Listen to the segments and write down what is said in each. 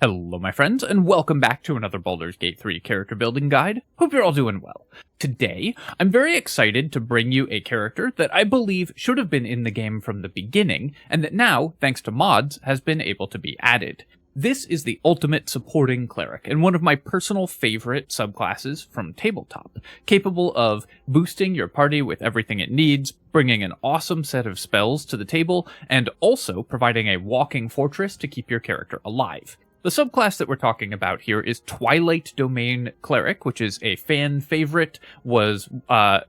Hello my friends, and welcome back to another Baldur's Gate 3 character building guide. Hope you're all doing well. Today, I'm very excited to bring you a character that I believe should have been in the game from the beginning, and that now, thanks to mods, has been able to be added. This is the ultimate supporting cleric, and one of my personal favorite subclasses from tabletop, capable of boosting your party with everything it needs, bringing an awesome set of spells to the table, and also providing a walking fortress to keep your character alive. The subclass that we're talking about here is Twilight Domain Cleric, which is a fan favorite, was a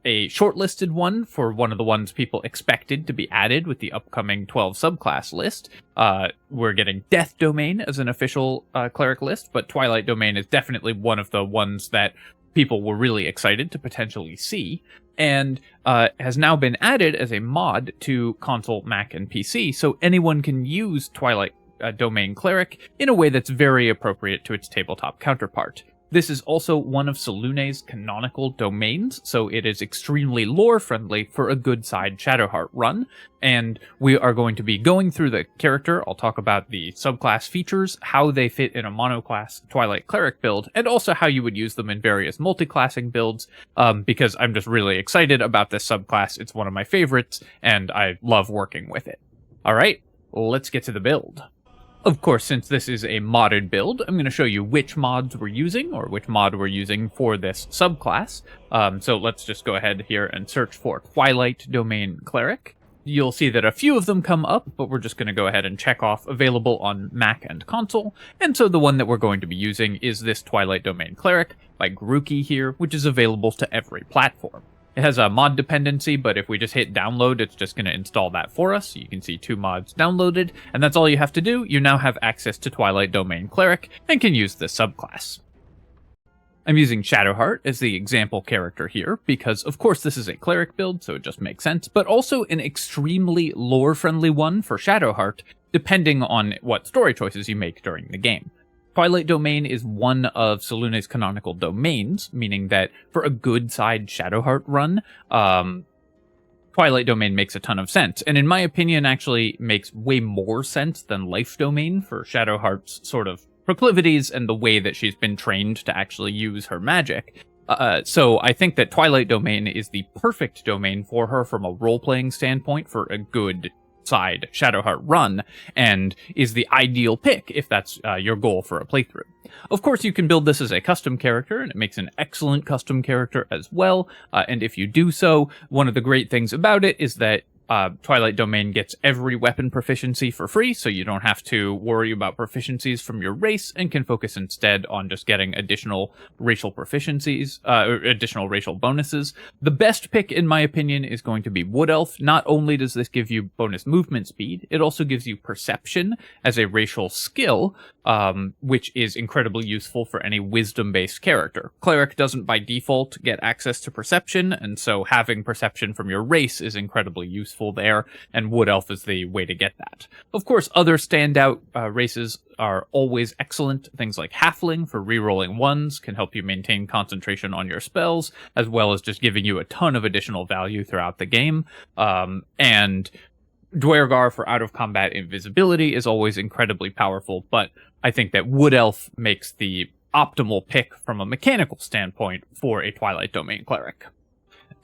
shortlisted one for one of the ones people expected to be added with the upcoming 12 subclass list. We're getting Death Domain as an official cleric list, but Twilight Domain is definitely one of the ones that people were really excited to potentially see, and has now been added as a mod to console, Mac, and PC, so anyone can use Twilight Domain Cleric in a way that's very appropriate to its tabletop counterpart. This is also one of Selune's canonical domains, so it is extremely lore-friendly for a good side Shadowheart run, and we are going to be going through the character. I'll talk about the subclass features, how they fit in a monoclass Twilight Cleric build, and also how you would use them in various multiclassing builds, because I'm just really excited about this subclass. It's one of my favorites, and I love working with it. Alright, let's get to the build. Of course, since this is a modded build, I'm going to show you which mods we're using, or which mod we're using for this subclass. So let's just go ahead here and search for Twilight Domain Cleric. You'll see that a few of them come up, but we're just going to go ahead and check off available on Mac and console. And so the one that we're going to be using is this Twilight Domain Cleric by Grookey here, which is available to every platform. It has a mod dependency, but if we just hit download, it's just going to install that for us. You can see 2 mods downloaded, and that's all you have to do. You now have access to Twilight Domain Cleric and can use this subclass. I'm using Shadowheart as the example character here, because of course this is a cleric build, so it just makes sense, but also an extremely lore-friendly one for Shadowheart, depending on what story choices you make during the game. Twilight Domain is one of Selune's canonical domains, meaning that for a good side Shadowheart run, Twilight Domain makes a ton of sense, and in my opinion actually makes way more sense than Life Domain for Shadowheart's sort of proclivities and the way that she's been trained to actually use her magic. So I think that Twilight Domain is the perfect domain for her from a role-playing standpoint for a good side Shadowheart run, and is the ideal pick if that's your goal for a playthrough. Of course, you can build this as a custom character, and it makes an excellent custom character as well, and if you do so, one of the great things about it is that Twilight Domain gets every weapon proficiency for free, so you don't have to worry about proficiencies from your race, and can focus instead on just getting additional racial proficiencies, or additional racial bonuses. The best pick, in my opinion, is going to be Wood Elf. Not only does this give you bonus movement speed, it also gives you perception as a racial skill, which is incredibly useful for any wisdom-based character. Cleric doesn't by default get access to perception, and so having perception from your race is incredibly useful there, and Wood Elf is the way to get that. Of course, other standout races are always excellent. Things like Halfling for rerolling 1s can help you maintain concentration on your spells, as well as just giving you a ton of additional value throughout the game. And Dwergar for out-of-combat invisibility is always incredibly powerful, but I think that Wood Elf makes the optimal pick from a mechanical standpoint for a Twilight Domain Cleric.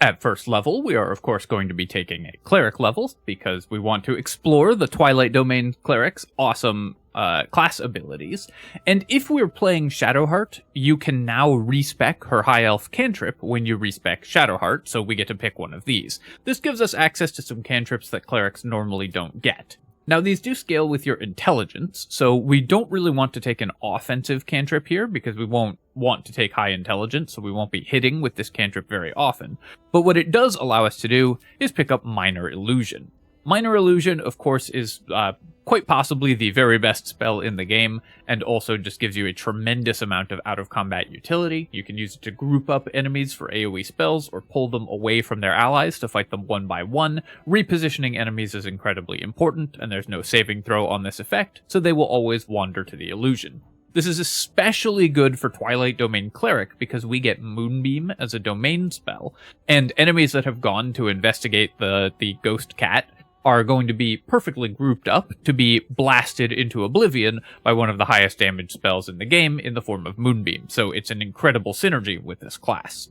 At first level, we are of course going to be taking a Cleric level, because we want to explore the Twilight Domain Cleric's awesome class abilities, and if we're playing Shadowheart, you can now respec her High Elf cantrip when you respec Shadowheart, so we get to pick one of these. This gives us access to some cantrips that clerics normally don't get. Now, these do scale with your intelligence, so we don't really want to take an offensive cantrip here, because we won't want to take high intelligence, so we won't be hitting with this cantrip very often. But what it does allow us to do is pick up Minor Illusion. Minor Illusion, of course, is quite possibly the very best spell in the game, and also just gives you a tremendous amount of out-of-combat utility. You can use it to group up enemies for AoE spells, or pull them away from their allies to fight them one by one. Repositioning enemies is incredibly important, and there's no saving throw on this effect, so they will always wander to the illusion. This is especially good for Twilight Domain Cleric because we get Moonbeam as a domain spell, and enemies that have gone to investigate the ghost cat are going to be perfectly grouped up to be blasted into oblivion by one of the highest damage spells in the game in the form of Moonbeam. So it's an incredible synergy with this class.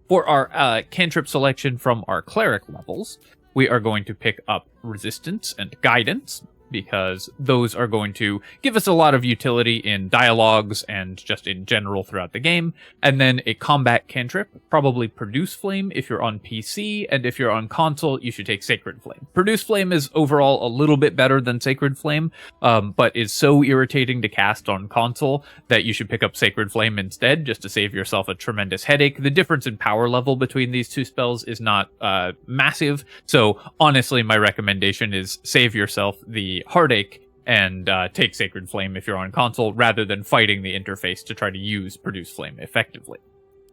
For our cantrip selection from our cleric levels, we are going to pick up resistance and guidance, because those are going to give us a lot of utility in dialogues and just in general throughout the game. And then a combat cantrip, probably Produce Flame if you're on PC, and if you're on console, you should take Sacred Flame. Produce Flame is overall a little bit better than Sacred Flame, but is so irritating to cast on console that you should pick up Sacred Flame instead, just to save yourself a tremendous headache. The difference in power level between these two spells is not massive, so honestly my recommendation is save yourself the heartache and take Sacred Flame if you're on console, rather than fighting the interface to try to use Produce Flame effectively.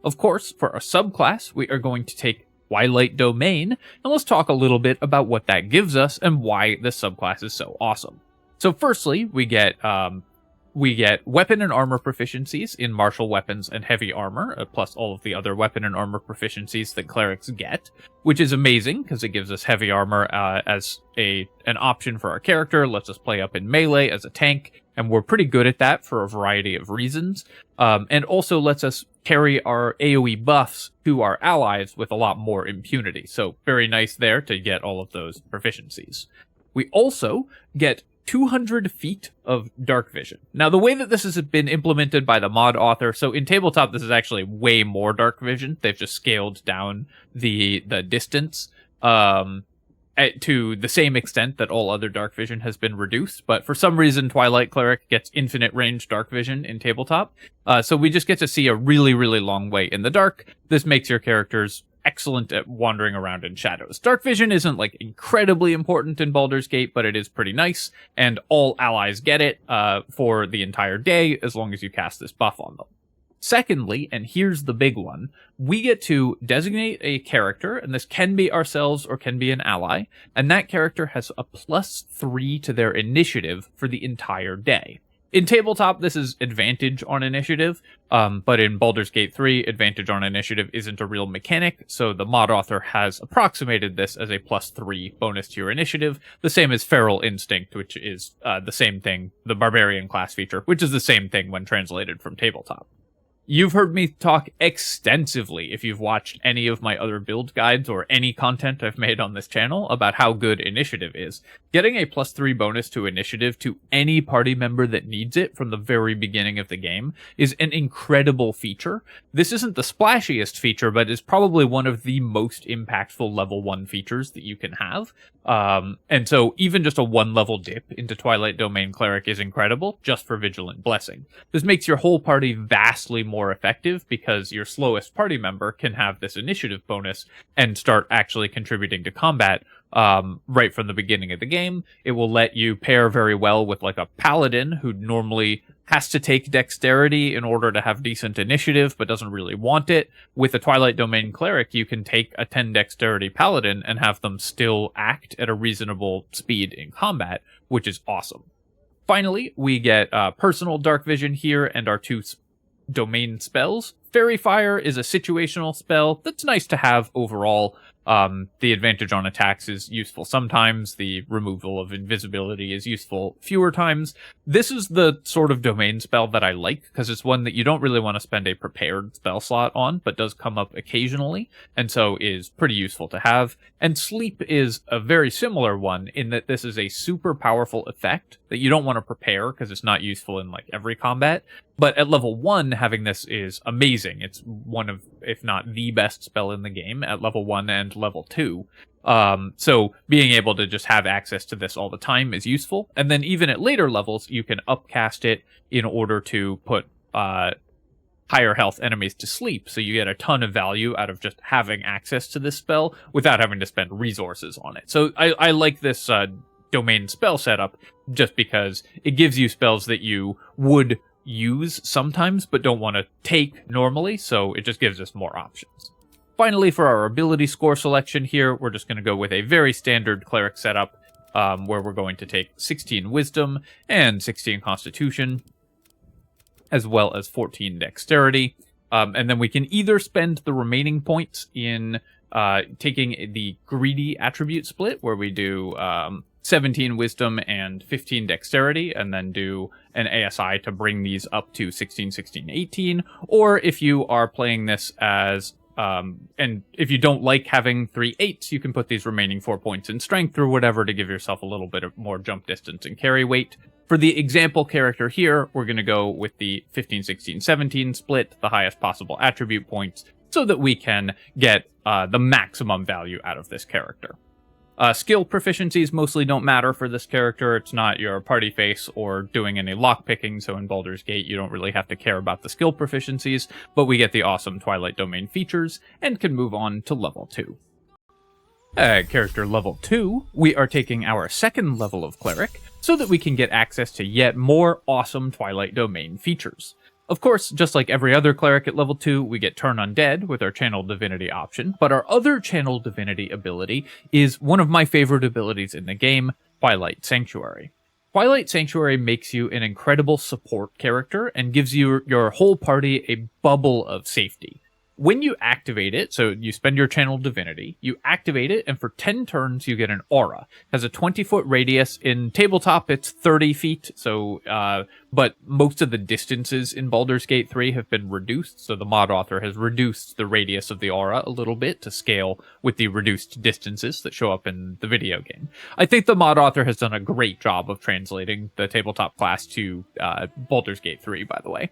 Of course, for our subclass, we are going to take Twilight Domain, and let's talk a little bit about what that gives us and why this subclass is so awesome. So firstly, we get weapon and armor proficiencies in martial weapons and heavy armor, plus all of the other weapon and armor proficiencies that clerics get, which is amazing because it gives us heavy armor as an option for our character, lets us play up in melee as a tank, and we're pretty good at that for a variety of reasons, and also lets us carry our AoE buffs to our allies with a lot more impunity. So very nice there to get all of those proficiencies. We also get 200 feet of dark vision. Now, the way that this has been implemented by the mod author, so in tabletop, this is actually way more dark vision. They've just scaled down the distance to the same extent that all other dark vision has been reduced. But for some reason, Twilight Cleric gets infinite range dark vision in tabletop. So we just get to see a really, really long way in the dark. This makes your characters excellent at wandering around in shadows. Dark vision isn't like incredibly important in Baldur's Gate, but it is pretty nice, and all allies get it for the entire day as long as you cast this buff on them. Secondly, and here's the big one, we get to designate a character, and this can be ourselves or can be an ally, and that character has a +3 to their initiative for the entire day. In tabletop, this is advantage on initiative, but in Baldur's Gate 3, advantage on initiative isn't a real mechanic, so the mod author has approximated this as a +3 bonus to your initiative, the same as Feral Instinct, which is the same thing, the Barbarian class feature, which is the same thing when translated from tabletop. You've heard me talk extensively, if you've watched any of my other build guides or any content I've made on this channel, about how good initiative is. Getting a +3 bonus to initiative to any party member that needs it from the very beginning of the game is an incredible feature. This isn't the splashiest feature, but is probably one of the most impactful level 1 features that you can have. And so even just a 1 level dip into Twilight Domain Cleric is incredible, just for Vigilant Blessing. This makes your whole party vastly more effective, because your slowest party member can have this initiative bonus and start actually contributing to combat right from the beginning of the game. It will let you pair very well with like a paladin who normally has to take dexterity in order to have decent initiative, but doesn't really want it. With a Twilight Domain Cleric, you can take a 10 dexterity paladin and have them still act at a reasonable speed in combat, which is awesome. Finally, we get personal dark vision here and our 2 domain spells. Fairy Fire is a situational spell that's nice to have overall. The advantage on attacks is useful sometimes. The removal of invisibility is useful fewer times. This is the sort of domain spell that I like, because it's one that you don't really want to spend a prepared spell slot on, but does come up occasionally, and so is pretty useful to have. And Sleep is a very similar one, in that this is a super powerful effect that you don't want to prepare, because it's not useful in like every combat. But at level 1, having this is amazing. It's one of, if not the best spell in the game at level 1 and level 2. So being able to just have access to this all the time is useful. And then even at later levels, you can upcast it in order to put higher health enemies to sleep. So you get a ton of value out of just having access to this spell without having to spend resources on it. So I like this domain spell setup just because it gives you spells that you would use sometimes but don't want to take normally, so it just gives us more options. Finally, for our ability score selection here, we're just going to go with a very standard cleric setup, where we're going to take 16 wisdom and 16 constitution, as well as 14 dexterity. And then we can either spend the remaining points in taking the greedy attribute split, where we do 17 wisdom and 15 dexterity, and then do an ASI to bring these up to 16, 16, 18. Or if you are playing this as, and if you don't like having 3 8s, you can put these remaining 4 points in strength or whatever to give yourself a little bit of more jump distance and carry weight. For the example character here, we're going to go with the 15, 16, 17 split, the highest possible attribute points, so that we can get the maximum value out of this character. Skill proficiencies mostly don't matter for this character. It's not your party face or doing any lockpicking, so in Baldur's Gate you don't really have to care about the skill proficiencies, but we get the awesome Twilight Domain features and can move on to level 2. At character level 2, we are taking our second level of Cleric, so that we can get access to yet more awesome Twilight Domain features. Of course, just like every other cleric at level 2, we get Turn Undead with our Channel Divinity option, but our other Channel Divinity ability is one of my favorite abilities in the game, Twilight Sanctuary. Twilight Sanctuary makes you an incredible support character and gives you your whole party a bubble of safety. When you activate it, so you spend your Channel Divinity, you activate it, and for 10 turns you get an aura. It has a 20-foot radius. In tabletop, it's 30 feet, so but most of the distances in Baldur's Gate 3 have been reduced, so the mod author has reduced the radius of the aura a little bit to scale with the reduced distances that show up in the video game. I think the mod author has done a great job of translating the tabletop class to Baldur's Gate 3, by the way.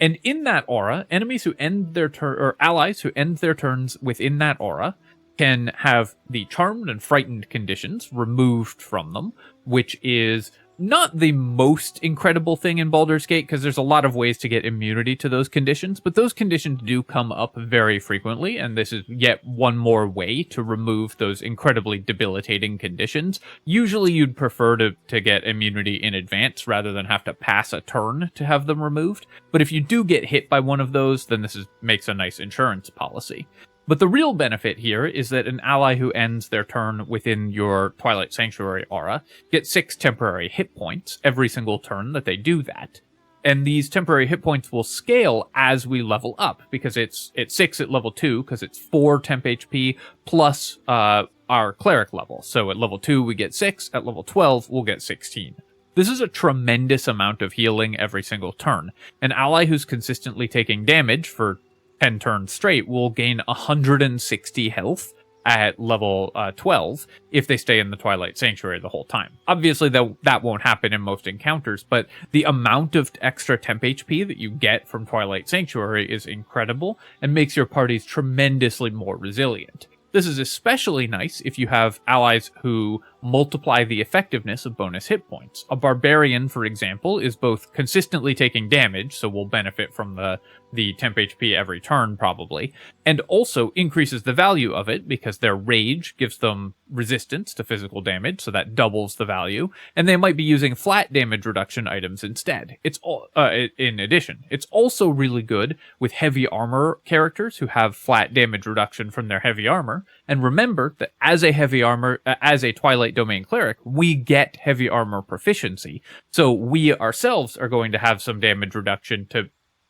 And in that aura, enemies who end their turn, or allies who end their turns within that aura, can have the Charmed and Frightened conditions removed from them, which is not the most incredible thing in Baldur's Gate, because there's a lot of ways to get immunity to those conditions, but those conditions do come up very frequently, and this is yet one more way to remove those incredibly debilitating conditions. Usually you'd prefer to get immunity in advance rather than have to pass a turn to have them removed, but if you do get hit by one of those, then this makes a nice insurance policy. But the real benefit here is that an ally who ends their turn within your Twilight Sanctuary aura gets 6 temporary hit points every single turn that they do that. And these temporary hit points will scale as we level up, because it's 6 at level 2, because it's 4 temp HP plus our cleric level. So at level 2 we get 6, at level 12 we'll get 16. This is a tremendous amount of healing every single turn. An ally who's consistently taking damage for 10 turns straight will gain 160 health at level 12 if they stay in the Twilight Sanctuary the whole time. Obviously, that won't happen in most encounters, but the amount of extra temp HP that you get from Twilight Sanctuary is incredible and makes your parties tremendously more resilient. This is especially nice if you have allies who multiply the effectiveness of bonus hit points. A barbarian, for example, is both consistently taking damage, so will benefit from the temp HP every turn, probably, and also increases the value of it because their rage gives them resistance to physical damage, so that doubles the value, and they might be using flat damage reduction items instead. In addition, it's also really good with heavy armor characters who have flat damage reduction from their heavy armor, and remember that as a Twilight Domain Cleric, we get heavy armor proficiency, so we ourselves are going to have some damage reduction to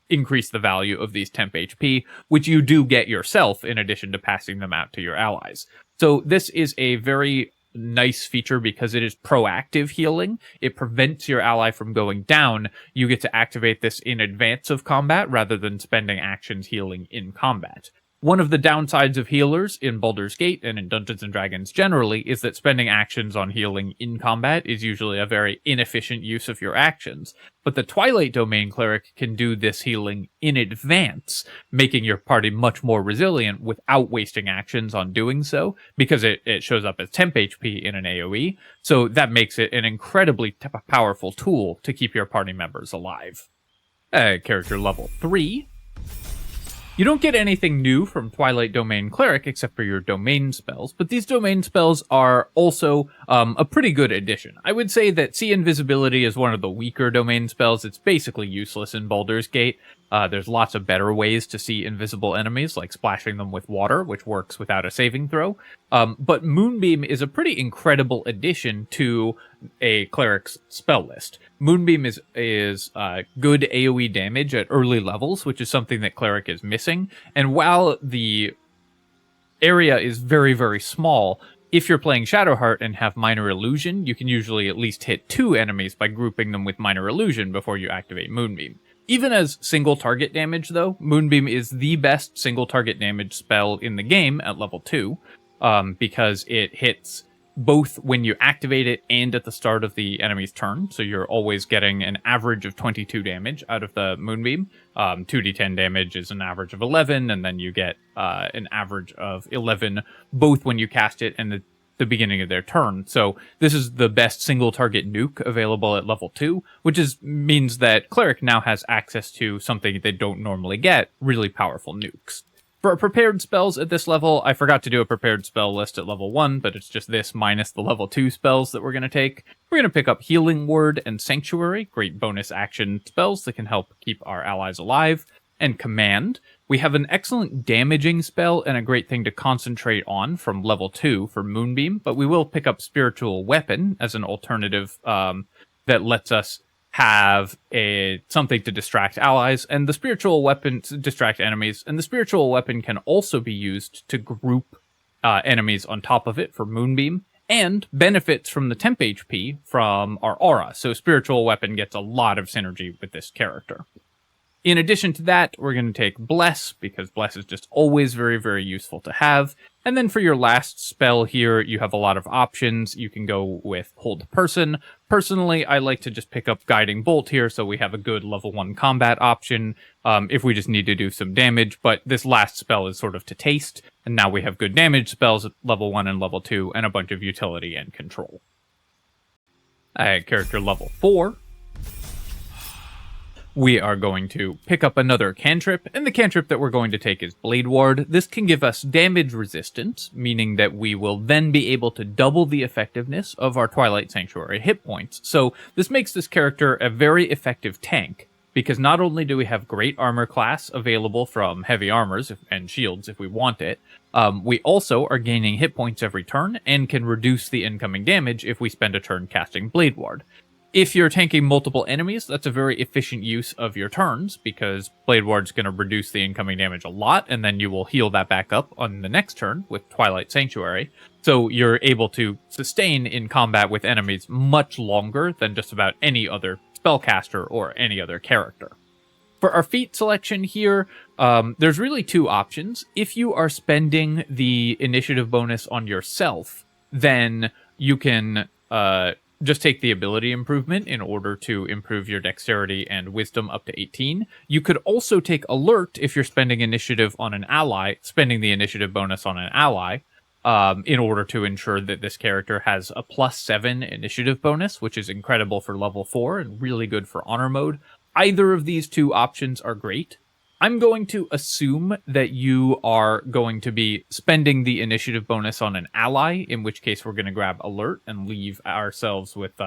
increase the value of these temp HP, which you do get yourself in addition to passing them out to your allies. So this is a very nice feature because it is proactive healing. It prevents your ally from going down. You get to activate this in advance of combat rather than spending actions healing in combat. One of the downsides of healers in Baldur's Gate and in Dungeons & Dragons generally is that spending actions on healing in combat is usually a very inefficient use of your actions. But the Twilight Domain Cleric can do this healing in advance, making your party much more resilient without wasting actions on doing so, because it shows up as temp HP in an AoE, so that makes it an incredibly powerful tool to keep your party members alive. Character level 3. You don't get anything new from Twilight Domain Cleric except for your domain spells, but these domain spells are also a pretty good addition. I would say that See Invisibility is one of the weaker domain spells. It's basically useless in Baldur's Gate. There's lots of better ways to see invisible enemies, like splashing them with water, which works without a saving throw. But Moonbeam is a pretty incredible addition to a cleric's spell list. Moonbeam is good AoE damage at early levels, which is something that cleric is missing. And while the area is very, very small. If you're playing Shadowheart and have Minor Illusion, you can usually at least hit 2 enemies by grouping them with Minor Illusion before you activate Moonbeam. Even as single target damage, though, Moonbeam is the best single target damage spell in the game at level 2, because it hits both when you activate it and at the start of the enemy's turn, so you're always getting an average of 22 damage out of the Moonbeam. 2d10 damage is an average of 11, and then you get an average of 11 both when you cast it and the beginning of their turn. So this is the best single target nuke available at level 2, which means that Cleric now has access to something they don't normally get, really powerful nukes. For our prepared spells at this level, I forgot to do a prepared spell list at level 1, but it's just this minus the level 2 spells that we're going to take. We're going to pick up Healing Word and Sanctuary, great bonus action spells that can help keep our allies alive. And Command. We have an excellent damaging spell and a great thing to concentrate on from level 2 for Moonbeam, but we will pick up Spiritual Weapon as an alternative that lets us have something to distract allies, and the spiritual weapon to distract enemies, and the spiritual weapon can also be used to group enemies on top of it for Moonbeam, and benefits from the temp HP from our aura, so spiritual weapon gets a lot of synergy with this character. In addition to that, we're going to take Bless, because Bless is just always very, very useful to have. And then for your last spell here, you have a lot of options. You can go with Hold Person. Personally, I like to just pick up Guiding Bolt here, so we have a good level 1 combat option if we just need to do some damage. But this last spell is sort of to taste, and now we have good damage spells at level 1 and level 2, and a bunch of utility and control. At character level 4, we are going to pick up another cantrip, and the cantrip that we're going to take is Blade Ward. This can give us damage resistance, meaning that we will then be able to double the effectiveness of our Twilight Sanctuary hit points. So this makes this character a very effective tank, because not only do we have great armor class available from heavy armors and shields if we want it, we also are gaining hit points every turn and can reduce the incoming damage if we spend a turn casting Blade Ward. If you're tanking multiple enemies, that's a very efficient use of your turns, because Blade Ward's going to reduce the incoming damage a lot, and then you will heal that back up on the next turn with Twilight Sanctuary. So you're able to sustain in combat with enemies much longer than just about any other spellcaster or any other character. For our feat selection here, there's really 2 options. If you are spending the initiative bonus on yourself, then you can just take the ability improvement in order to improve your dexterity and wisdom up to 18. You could also take alert if you're spending initiative on an ally, spending the initiative bonus on an ally, in order to ensure that this character has a +7 initiative bonus, which is incredible for level 4 and really good for honor mode. Either of these 2 options are great. I'm going to assume that you are going to be spending the initiative bonus on an ally, in which case we're going to grab alert and leave ourselves with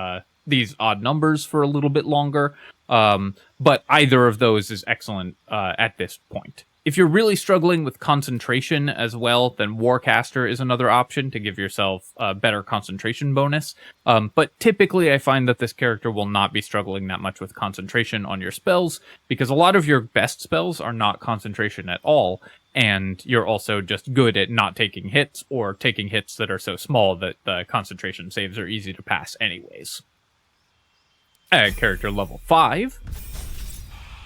these odd numbers for a little bit longer. But either of those is excellent at this point. If you're really struggling with concentration as well, then Warcaster is another option to give yourself a better concentration bonus. But typically I find that this character will not be struggling that much with concentration on your spells, because a lot of your best spells are not concentration at all, and you're also just good at not taking hits, or taking hits that are so small that the concentration saves are easy to pass anyways. At character level 5...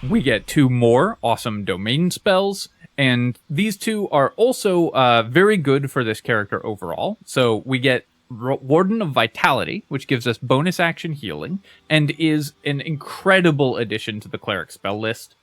we get 2 more awesome domain spells, and these 2 are also very good for this character overall. So we get Warden of Vitality, which gives us bonus action healing, and is an incredible addition to the Cleric spell list.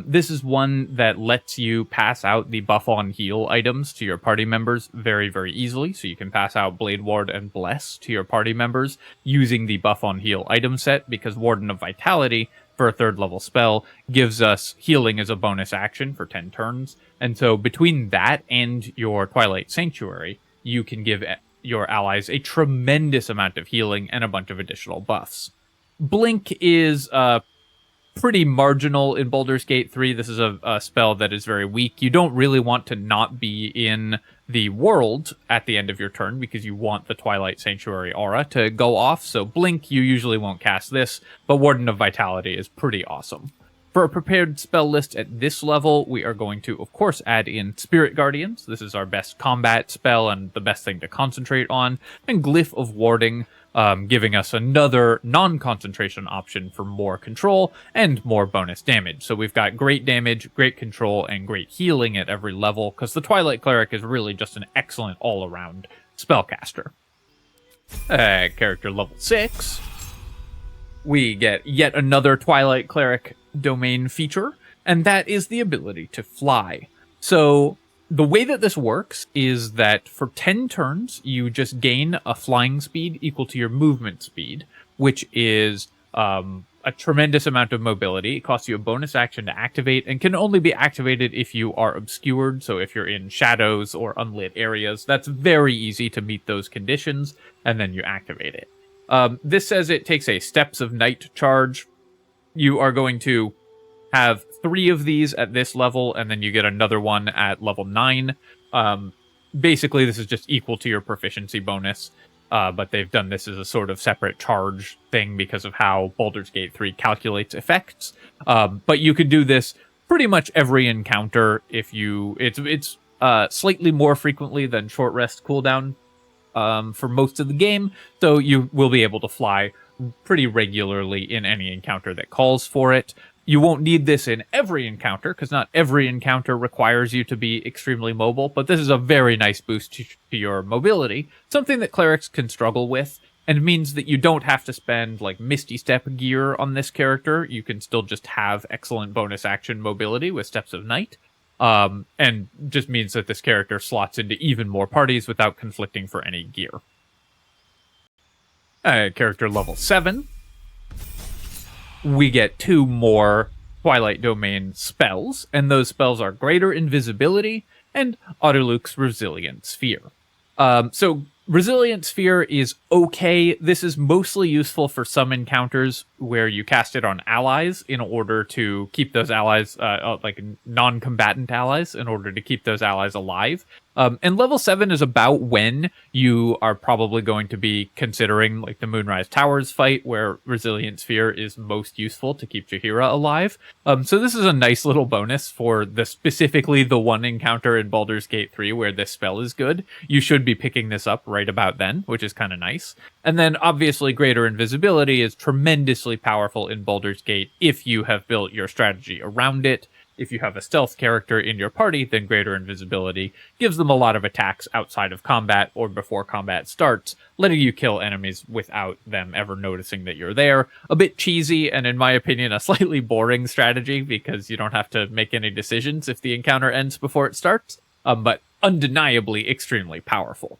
This is one that lets you pass out the buff on heal items to your party members very, very easily. So you can pass out Blade Ward and Bless to your party members using the buff on heal item set, because Warden of Vitality, for a 3rd level spell, gives us healing as a bonus action for 10 turns. And so between that and your Twilight Sanctuary, you can give your allies a tremendous amount of healing and a bunch of additional buffs. Blink is pretty marginal in Baldur's Gate 3. This is a spell that is very weak. You don't really want to not be in the world at the end of your turn, because you want the Twilight Sanctuary aura to go off. So Blink, you usually won't cast this, but Warden of Vitality is pretty awesome. For a prepared spell list at this level, we are going to, of course, add in Spirit Guardians. This is our best combat spell and the best thing to concentrate on. And Glyph of Warding, giving us another non-concentration option for more control and more bonus damage. So we've got great damage, great control, and great healing at every level, because the Twilight Cleric is really just an excellent all-around spellcaster. Character level 6. We get yet another Twilight Cleric domain feature, and that is the ability to fly. So the way that this works is that for 10 turns, you just gain a flying speed equal to your movement speed, which is a tremendous amount of mobility. It costs you a bonus action to activate and can only be activated if you are obscured. So if you're in shadows or unlit areas, that's very easy to meet those conditions, and then you activate it. This says it takes a Steps of Night charge. You are going to have 3 of these at this level, and then you get another one at level 9. Basically, this is just equal to your proficiency bonus, but they've done this as a sort of separate charge thing because of how Baldur's Gate 3 calculates effects. But you could do this pretty much every encounter if you... It's slightly more frequently than Short Rest cooldown for most of the game, so you will be able to fly pretty regularly in any encounter that calls for it. You won't need this in every encounter, because not every encounter requires you to be extremely mobile, but this is a very nice boost to your mobility, something that clerics can struggle with, and means that you don't have to spend like Misty Step gear on this character. You can still just have excellent bonus action mobility with Steps of Night, and just means that this character slots into even more parties without conflicting for any gear. Character level 7. We get 2 more Twilight Domain spells, and those spells are Greater Invisibility and Autoluke's Resilient Sphere. So Resilient Sphere is okay. This is mostly useful for some encounters where you cast it on allies in order to keep those allies, like non-combatant allies, in order to keep those allies alive. And level 7 is about when you are probably going to be considering like the Moonrise Towers fight, where Resilient Sphere is most useful to keep Jaheira alive. So this is a nice little bonus for specifically the one encounter in Baldur's Gate 3 where this spell is good. You should be picking this up right about then, which is kind of nice. And then obviously Greater Invisibility is tremendously powerful in Baldur's Gate if you have built your strategy around it. If you have a stealth character in your party, then Greater Invisibility gives them a lot of attacks outside of combat or before combat starts, letting you kill enemies without them ever noticing that you're there. A bit cheesy, and in my opinion, a slightly boring strategy because you don't have to make any decisions if the encounter ends before it starts, but undeniably extremely powerful.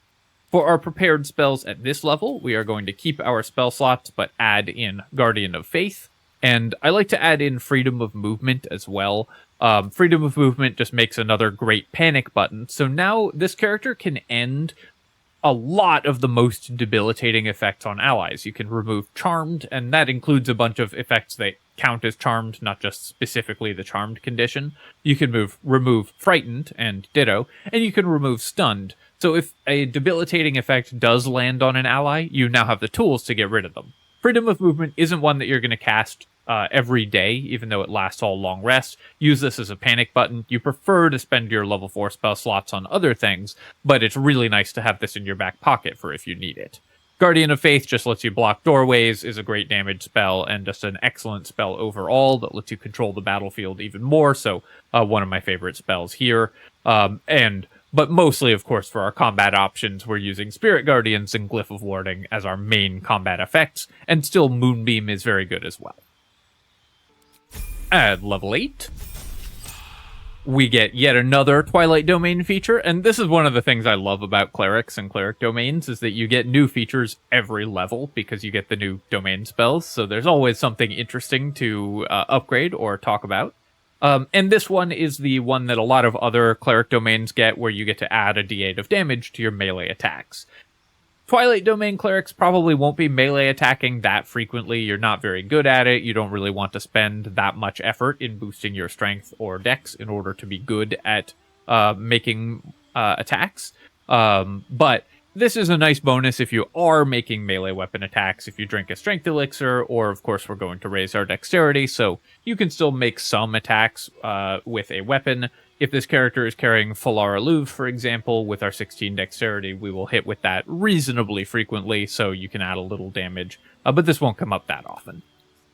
For our prepared spells at this level, we are going to keep our spell slots, but add in Guardian of Faith. And I like to add in Freedom of Movement as well. Freedom of Movement just makes another great panic button. So now this character can end a lot of the most debilitating effects on allies. You can remove Charmed, and that includes a bunch of effects that count as Charmed, not just specifically the Charmed condition. You can remove Frightened and Ditto, and you can remove Stunned. So if a debilitating effect does land on an ally, you now have the tools to get rid of them. Freedom of Movement isn't one that you're going to cast every day, even though it lasts all long rest. Use this as a panic button. You prefer to spend your level 4 spell slots on other things, but it's really nice to have this in your back pocket for if you need it. Guardian of Faith just lets you block doorways, is a great damage spell, and just an excellent spell overall that lets you control the battlefield even more, so one of my favorite spells here. But mostly, of course, for our combat options, we're using Spirit Guardians and Glyph of Warding as our main combat effects, and still Moonbeam is very good as well. At level 8, we get yet another Twilight Domain feature, and this is one of the things I love about clerics and cleric domains, is that you get new features every level because you get the new domain spells, so there's always something interesting to upgrade or talk about. And this one is the one that a lot of other cleric domains get, where you get to add a d8 of damage to your melee attacks. Twilight Domain clerics probably won't be melee attacking that frequently. You're not very good at it. You don't really want to spend that much effort in boosting your strength or dex in order to be good at making attacks. But This is a nice bonus if you are making melee weapon attacks, if you drink a strength elixir, or of course we're going to raise our dexterity, so you can still make some attacks with a weapon. If this character is carrying Falara Louvre, for example, with our 16 dexterity, we will hit with that reasonably frequently, so you can add a little damage, but this won't come up that often.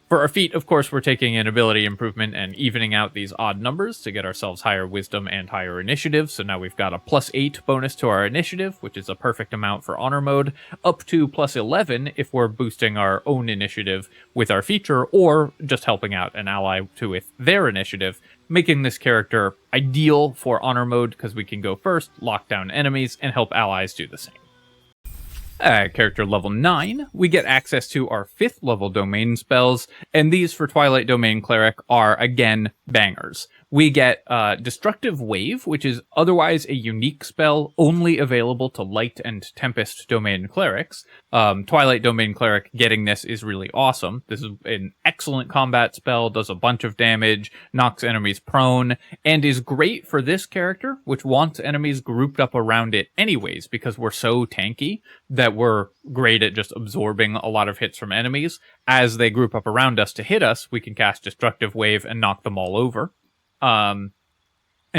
For our feat, of course, we're taking an ability improvement and evening out these odd numbers to get ourselves higher wisdom and higher initiative. So now we've got a +8 bonus to our initiative, which is a perfect amount for honor mode, up to +11 if we're boosting our own initiative with our feature or just helping out an ally with their initiative, making this character ideal for honor mode because we can go first, lock down enemies, and help allies do the same. At character level 9, we get access to our 5th level domain spells, and these for Twilight Domain Cleric are, again, bangers. We get Destructive Wave, which is otherwise a unique spell only available to Light and Tempest Domain Clerics. Twilight Domain Cleric getting this is really awesome. This is an excellent combat spell, does a bunch of damage, knocks enemies prone, and is great for this character, which wants enemies grouped up around it anyways, because we're so tanky that we're great at just absorbing a lot of hits from enemies. As they group up around us to hit us, we can cast Destructive Wave and knock them all over. And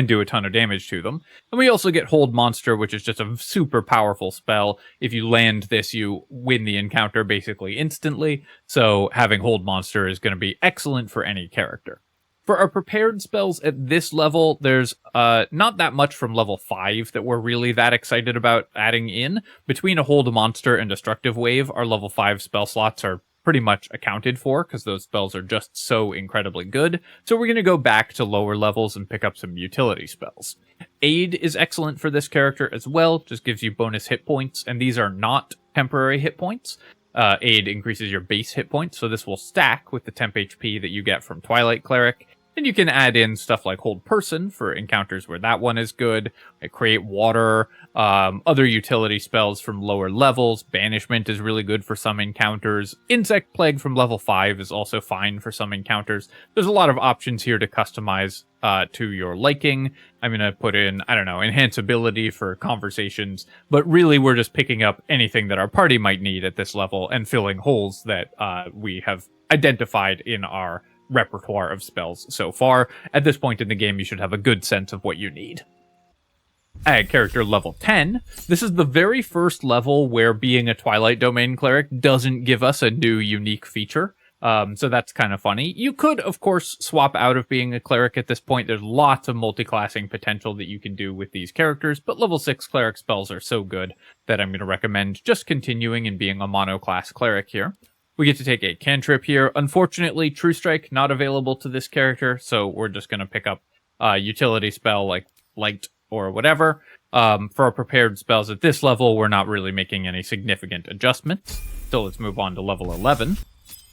do a ton of damage to them. And we also get Hold Monster, which is just a super powerful spell. If you land this, you win the encounter basically instantly. So having Hold Monster is going to be excellent for any character. For our prepared spells at this level, there's not that much from level 5 that we're really that excited about adding in. Between a Hold Monster and Destructive Wave, our level 5 spell slots are pretty much accounted for because those spells are just so incredibly good. So we're going to go back to lower levels and pick up some utility spells. Aid is excellent for this character as well, just gives you bonus hit points, and these are not temporary hit points. Aid increases your base hit points, so this will stack with the temp HP that you get from Twilight Cleric. And you can add in stuff like Hold Person for encounters where that one is good, like Create Water, other utility spells from lower levels. Banishment is really good for some encounters. Insect Plague from level 5 is also fine for some encounters. There's a lot of options here to customize to your liking. I'm going to put in, I don't know, Enhanceability for conversations, but really we're just picking up anything that our party might need at this level and filling holes that we have identified in our repertoire of spells so far. At this point in the game, you should have a good sense of what you need. At character level 10, this is the very first level where being a Twilight Domain Cleric doesn't give us a new unique feature. So that's kind of funny. You could, of course, swap out of being a cleric at this point. There's lots of multi-classing potential that you can do with these characters, but level 6 cleric spells are so good that I'm going to recommend just continuing and being a mono-class cleric here. We get to take a cantrip here. Unfortunately, True Strike not available to this character, so we're just going to pick up a utility spell like Light or whatever. For our prepared spells at this level, we're not really making any significant adjustments. So let's move on to level 11.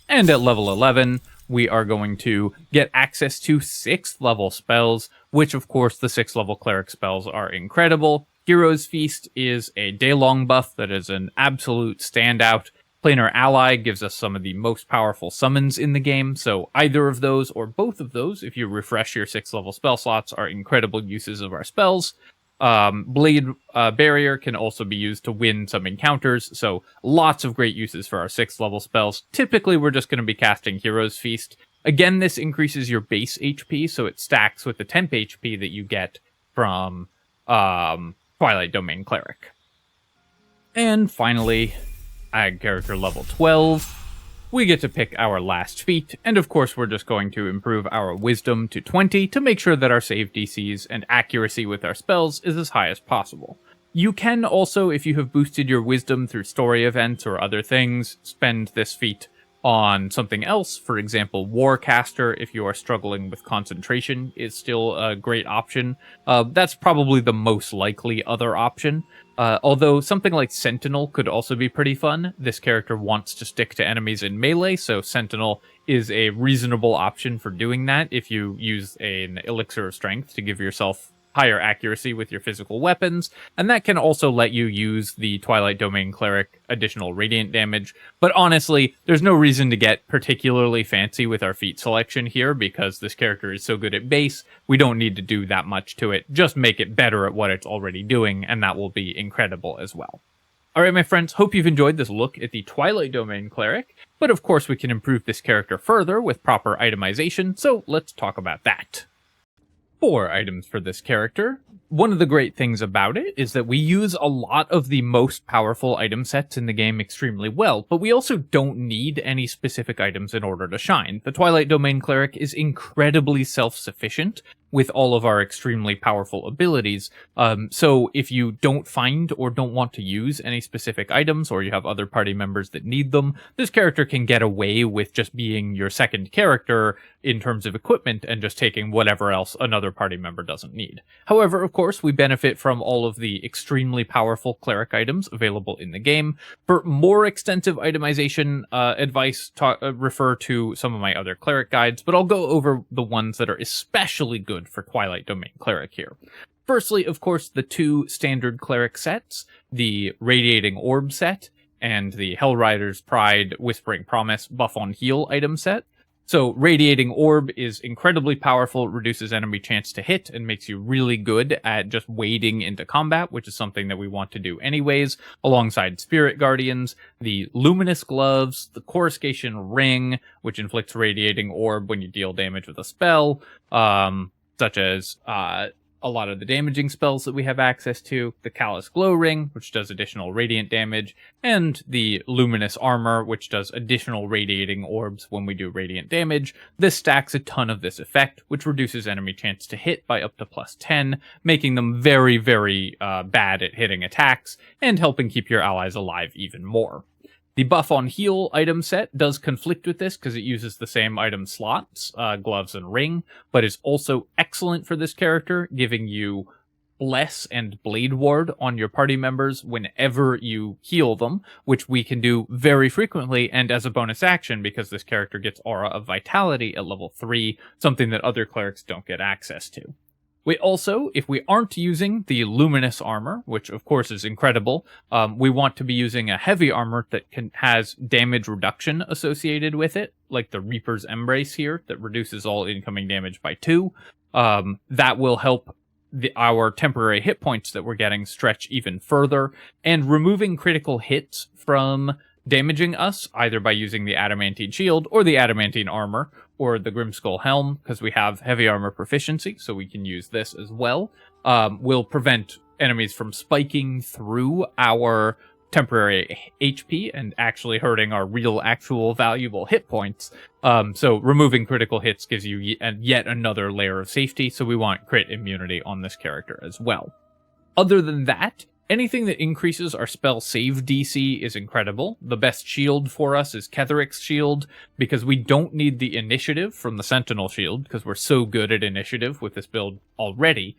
And at level 11, we are going to get access to 6th level spells, which of course the 6th level cleric spells are incredible. Hero's Feast is a day-long buff that is an absolute standout. Planar Ally gives us some of the most powerful summons in the game, so either of those or both of those, if you refresh your 6th level spell slots, are incredible uses of our spells. Blade Barrier can also be used to win some encounters, so lots of great uses for our 6th level spells. Typically, we're just going to be casting Hero's Feast. Again, this increases your base HP, so it stacks with the temp HP that you get from Twilight Domain Cleric. And finally, at character level 12, we get to pick our last feat, and of course we're just going to improve our wisdom to 20 to make sure that our save DCs and accuracy with our spells is as high as possible. You can also, if you have boosted your wisdom through story events or other things, spend this feat on something else. For example, Warcaster, if you are struggling with concentration, is still a great option. That's probably the most likely other option. Although something like Sentinel could also be pretty fun. This character wants to stick to enemies in melee, so Sentinel is a reasonable option for doing that if you use an Elixir of Strength to give yourself higher accuracy with your physical weapons, and that can also let you use the Twilight Domain Cleric additional radiant damage. But honestly, there's no reason to get particularly fancy with our feat selection here, because this character is so good at base, we don't need to do that much to it. Just make it better at what it's already doing, and that will be incredible as well. Alright, my friends, hope you've enjoyed this look at the Twilight Domain Cleric, but of course we can improve this character further with proper itemization, so let's talk about that. 4 items for this character. One of the great things about it is that we use a lot of the most powerful item sets in the game extremely well, but we also don't need any specific items in order to shine. The Twilight Domain Cleric is incredibly self-sufficient with all of our extremely powerful abilities, so if you don't find or don't want to use any specific items, or you have other party members that need them, this character can get away with just being your second character in terms of equipment and just taking whatever else another party member doesn't need. However, of course, we benefit from all of the extremely powerful cleric items available in the game. For more extensive itemization advice, refer to some of my other cleric guides, but I'll go over the ones that are especially good for Twilight Domain Cleric here. Firstly, of course, the 2 standard cleric sets, the Radiating Orb set and the Hellrider's Pride Whispering Promise buff on heal item set. So Radiating Orb is incredibly powerful, reduces enemy chance to hit, and makes you really good at just wading into combat, which is something that we want to do anyways, alongside Spirit Guardians, the Luminous Gloves, the Coruscation Ring, which inflicts Radiating Orb when you deal damage with a spell, such as a lot of the damaging spells that we have access to, the Callous Glow Ring, which does additional radiant damage, and the Luminous Armor, which does additional radiating orbs when we do radiant damage. This stacks a ton of this effect, which reduces enemy chance to hit by up to +10, making them very, very bad at hitting attacks, and helping keep your allies alive even more. The buff on heal item set does conflict with this because it uses the same item slots, gloves and ring, but is also excellent for this character, giving you Bless and Blade Ward on your party members whenever you heal them, which we can do very frequently and as a bonus action because this character gets Aura of Vitality at level 3, something that other clerics don't get access to. We also, if we aren't using the Luminous Armor, which of course is incredible, we want to be using a heavy armor that has damage reduction associated with it, like the Reaper's Embrace here, that reduces all incoming damage by 2. That will help our temporary hit points that we're getting stretch even further, and removing critical hits from damaging us, either by using the Adamantine Shield or the Adamantine Armor, or the Grimskull Helm, because we have heavy armor proficiency, so we can use this as well, will prevent enemies from spiking through our temporary HP and actually hurting our real, actual, valuable hit points. So removing critical hits gives you yet another layer of safety, so we want crit immunity on this character as well. Other than that, anything that increases our spell save DC is incredible. The best shield for us is Ketheric's Shield, because we don't need the initiative from the Sentinel Shield, because we're so good at initiative with this build already.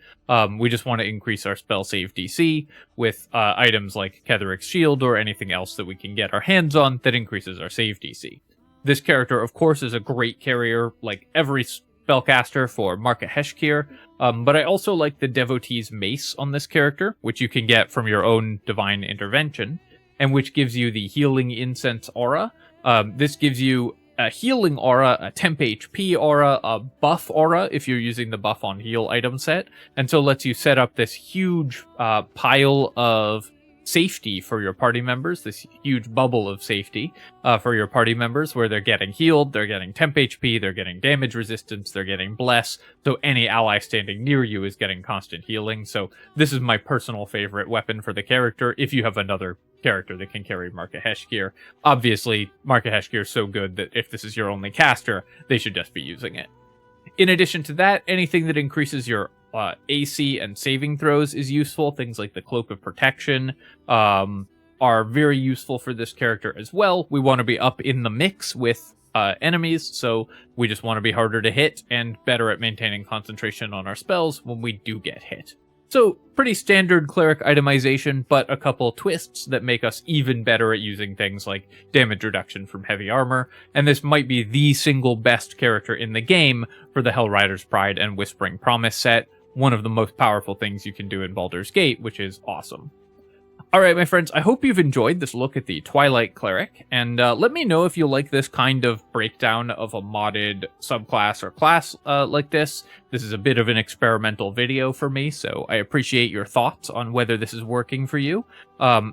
We just want to increase our spell save DC with items like Ketheric's Shield or anything else that we can get our hands on that increases our save DC. This character, of course, is a great carrier, like every spellcaster for Marka Heshkir, but I also like the Devotee's Mace on this character, which you can get from your own Divine Intervention, and which gives you the Healing Incense aura. This gives you a healing aura, a temp HP aura, a buff aura if you're using the buff on heal item set, and so lets you set up this huge pile of safety for your party members, this huge bubble of safety for your party members, where they're getting healed, they're getting temp HP, they're getting damage resistance, they're getting bless, so any ally standing near you is getting constant healing. So this is my personal favorite weapon for the character, if you have another character that can carry Marka Heshkir. Obviously, Marka Heshkir is so good that if this is your only caster, they should just be using it. In addition to that, anything that increases your AC and saving throws is useful. Things like the Cloak of Protection are very useful for this character as well. We want to be up in the mix with enemies, so we just want to be harder to hit and better at maintaining concentration on our spells when we do get hit. So, pretty standard cleric itemization, but a couple twists that make us even better at using things like damage reduction from heavy armor, and this might be the single best character in the game for the Hellrider's Pride and Whispering Promise set, one of the most powerful things you can do in Baldur's Gate, which is awesome. Alright, my friends, I hope you've enjoyed this look at the Twilight Cleric, and let me know if you like this kind of breakdown of a modded subclass or class like this. This is a bit of an experimental video for me, so I appreciate your thoughts on whether this is working for you.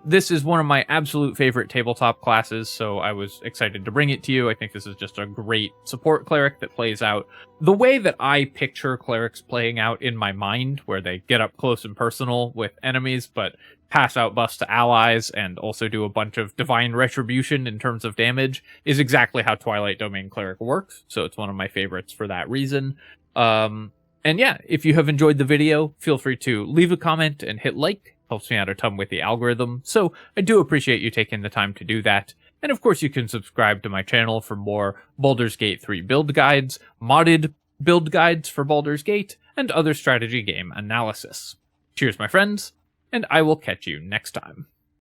This is one of my absolute favorite tabletop classes, so I was excited to bring it to you. I think this is just a great support cleric that plays out the way that I picture clerics playing out in my mind, where they get up close and personal with enemies, but pass out buffs to allies and also do a bunch of divine retribution in terms of damage, is exactly how Twilight Domain Cleric works, so it's one of my favorites for that reason. And yeah, if you have enjoyed the video, feel free to leave a comment and hit like. Helps me out a ton with the algorithm, so I do appreciate you taking the time to do that. And of course you can subscribe to my channel for more Baldur's Gate 3 build guides, modded build guides for Baldur's Gate, and other strategy game analysis. Cheers my friends, and I will catch you next time.